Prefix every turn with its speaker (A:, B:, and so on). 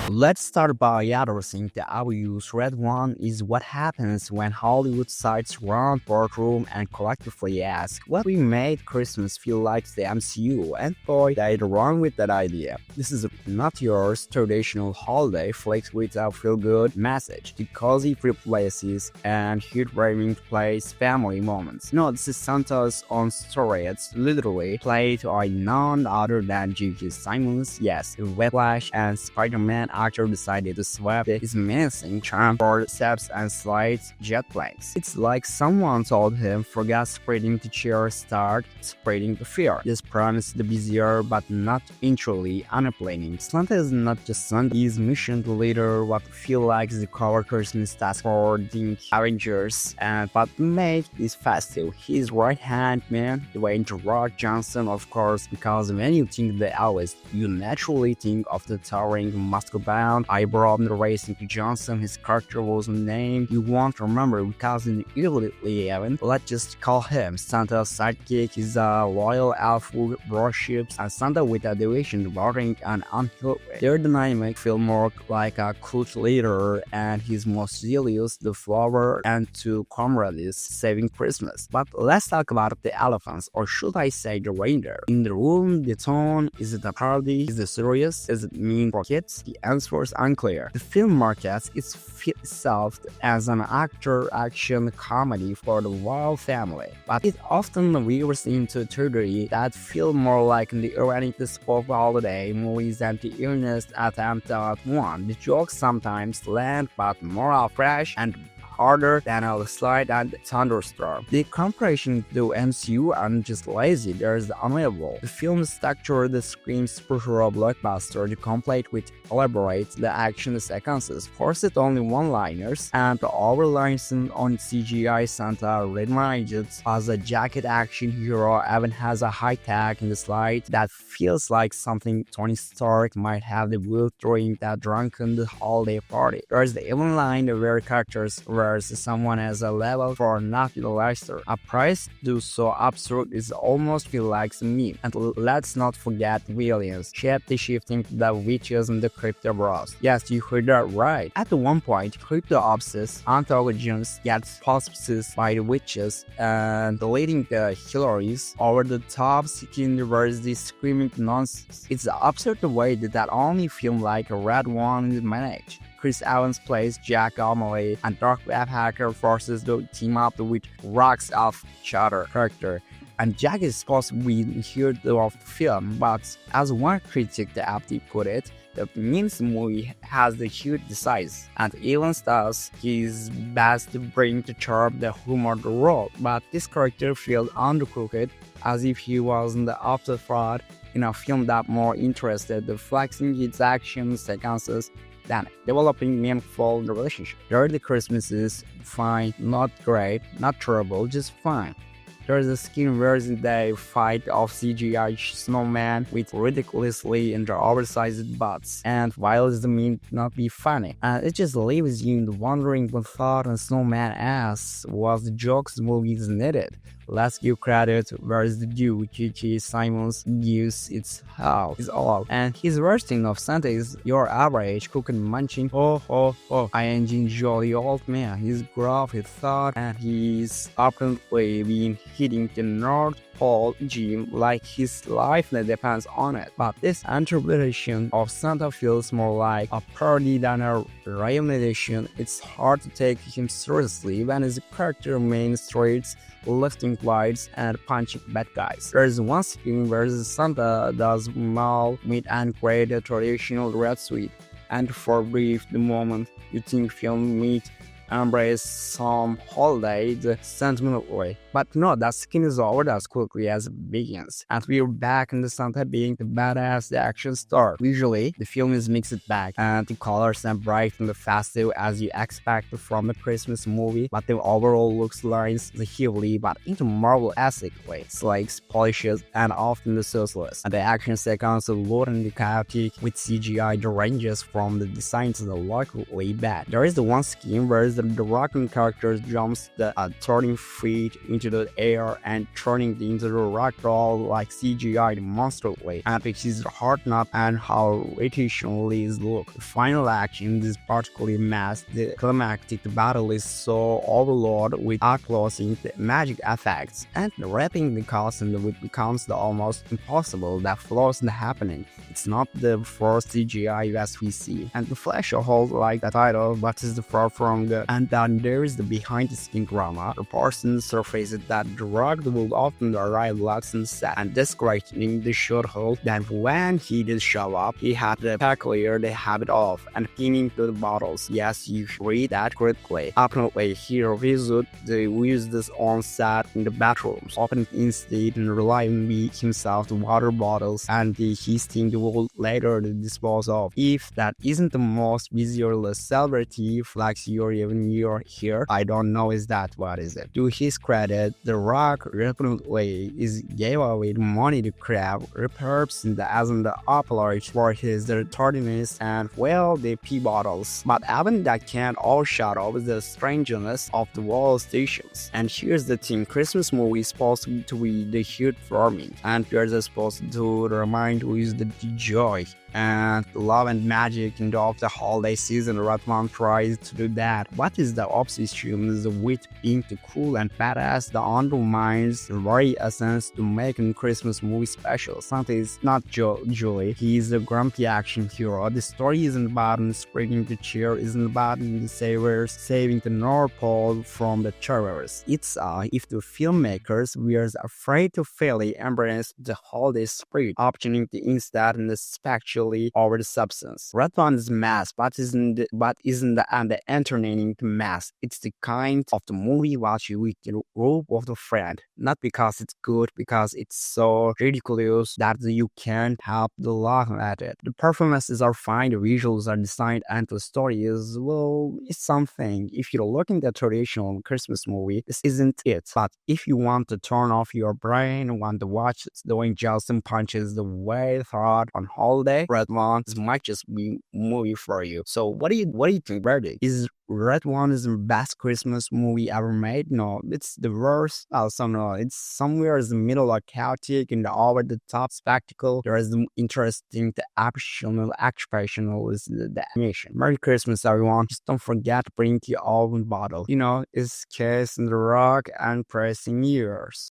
A: Let's start by addressing the obvious. Red one is what happens when Hollywood sites run boardroom and collectively ask, what we made Christmas feel like the MCU, and boy, they'd run with that idea. This is not your traditional holiday flick with a feel-good message. The cozy places and heat-raving place family moments. No, this is Santa's own story. It's literally played by none other than J.K. Simmons. Yes, Whiplash and Spider-Man actor decided to swap his menacing charm for steps and slides jet planes. It's like someone told him, forget spreading the cheer, start spreading the fear. This promised the busier but not intrally unappealing. Santa is not just Santa, he's mission leader, what feel like the cover Christmas task for the Avengers, and but make this festive. His right hand man, Dwayne The Rock Johnson, of course, because when you think the Elvis, you naturally think of the towering muscle-bound, eyebrow-raising Johnson. His character was named you won't remember because in the early 11, let's just call him Santa's sidekick. He's a loyal elf who worships and Santa with a devotion watering and unhealed. Their dynamic feel more like a cult leader and his most zealous the flower and to comrades saving Christmas. But let's talk about the elephants, or should I say the reindeer. In the room, the tone, is it a parody? Is it serious? Is it mean for kids? The answer is unclear. The film markets itself as an action comedy for the whole family, but it often veers into territory that feel more like the ironic spoof holiday movies than the earnest attempt at one. The jokes sometimes land, but more are fresh and harder than a slide and thunderstorm. The comparison to MCU aren't just lazy, there's unavoidable. The film's structure the screams superhero blockbuster, the complete with elaborate the action sequences, forced only one-liners, and the overlines on CGI Santa reminded as a jacket action hero even has a high-tech in the slide that feels like something Tony Stark might have debuted during that drunken holiday party. There's the even line where characters someone has a level for not lesser. A price do so absurd is almost feel like a meme. And let's not forget villains, shifting the witches and the crypto bros. Yes, you heard that right. At one point, crypto obsessed antagonist gets possessed by the witches and leading the Hillary's over the top skin university screaming nonsense. It's the absurd way that only film like a red one is managed. Chris Evans plays Jack O'Malley, and dark web hacker forces to team up with Rock's off Chatter character. And Jack is supposed to be the hero of the film, but as one critic the aptly put it, the means movie has the huge size, and Evans does his best to bring the charm, the humor, the role. But this character feels undercooked, as if he was in the afterthought in a film that more interested in flexing its action sequences than developing meaningful relationship. There the Christmas is fine, not great, not terrible, just fine. There's a scene where they fight off CGI snowman with ridiculously and oversized butts, and while it may not be funny, it just leaves you wondering what thought a snowman ass was the jokes movies needed. Let's give credit where is the due. J.K. Simmons gives its all, and his version of Santa is your average cooking munching ing jolly old man. He's gruff, his thought, and he's apparently been hitting the North Pole gym like his life depends on it. But this interpretation of Santa feels more like a parody than a realization. It's hard to take him seriously when his character main streets, lifting lights and punching bad guys. There's one scene where Santa does mal meet and create a traditional red suit, and for brief the moment you think film meet embrace some holiday the sentimental way. But no, that skin is over as quickly as it begins, and we're back in the Santa being the badass the action star. Visually, the film is mixed back, and the colors are bright and festive as you expect from a Christmas movie, but the overall looks lines heavily but into Marvel-esque way. Slick, polishes, and often the socialist. And the action sequence are loud and chaotic with CGI that ranges from the design to the locally bad. There is the one scheme where the rocking character jumps the 30 feet into the air and turning it into a rock doll like CGI demonstrably, and it is hard not and how intentionally is look. The final action is particularly masked. The climactic battle is so overloaded with outclassing the magic effects, and wrapping the costume it becomes the almost impossible that flaws the happening. It's not the first CGI as we see, and the Flash holds like the title, but is the far from good. And then there is the behind-the-scenes drama. The person surfaces that the Rock will often arrive late on set, and describing the short hold that when he did show up, he had to clear the habit of and pinning to the bottles. Yes, you read that correctly. Apparently, he reviewed the this on set in the bathrooms, opening instead and relying himself to water bottles, and he think will later dispose of. If that isn't the most visual celebrity flex you're here, I don't know is that what is it. To his credit, The Rock repeatedly is gave away money to crowd repairs as in the apology for his tardiness and the pee bottles. But even that can't overshadow the strangeness of the wall stations. And here's the thing, Christmas movie is supposed to be the huge farming, and we're just supposed to remind with the joy and love and magic of the holiday season. Ratman tries to do that. What is the obsession with being too cool and badass that undermines the very essence to making Christmas movie special? Santa is not Julie. He is a grumpy action hero. The story isn't about spreading the cheer, isn't about the saviors saving the North Pole from the terrorists. It's if the filmmakers were afraid to fairly embrace the holiday spirit, optioning the instead and the spectacle over the substance. Ratman is mass, but isn't the entertaining mass. It's the kind of the movie watch you with a group of the friend, not because it's good, because it's so ridiculous that you can't help the laugh at it. The performances are fine, the visuals are designed, and the story is it's something. If you're looking at a traditional Christmas movie, this isn't it. But if you want to turn off your brain, want to watch Dwayne Johnson punches the way thought on holiday, Red One, this might just be a movie for you. So what do you think, Verdict? Is Red One is the best Christmas movie ever made? No, it's the worst. Also, no, it's somewhere in the middle of chaotic and over-the-top spectacle. There is the interesting, the expressional is the animation. Merry Christmas, everyone. Just don't forget to bring your own bottle. It's Kiss and the Rock and pressing yours.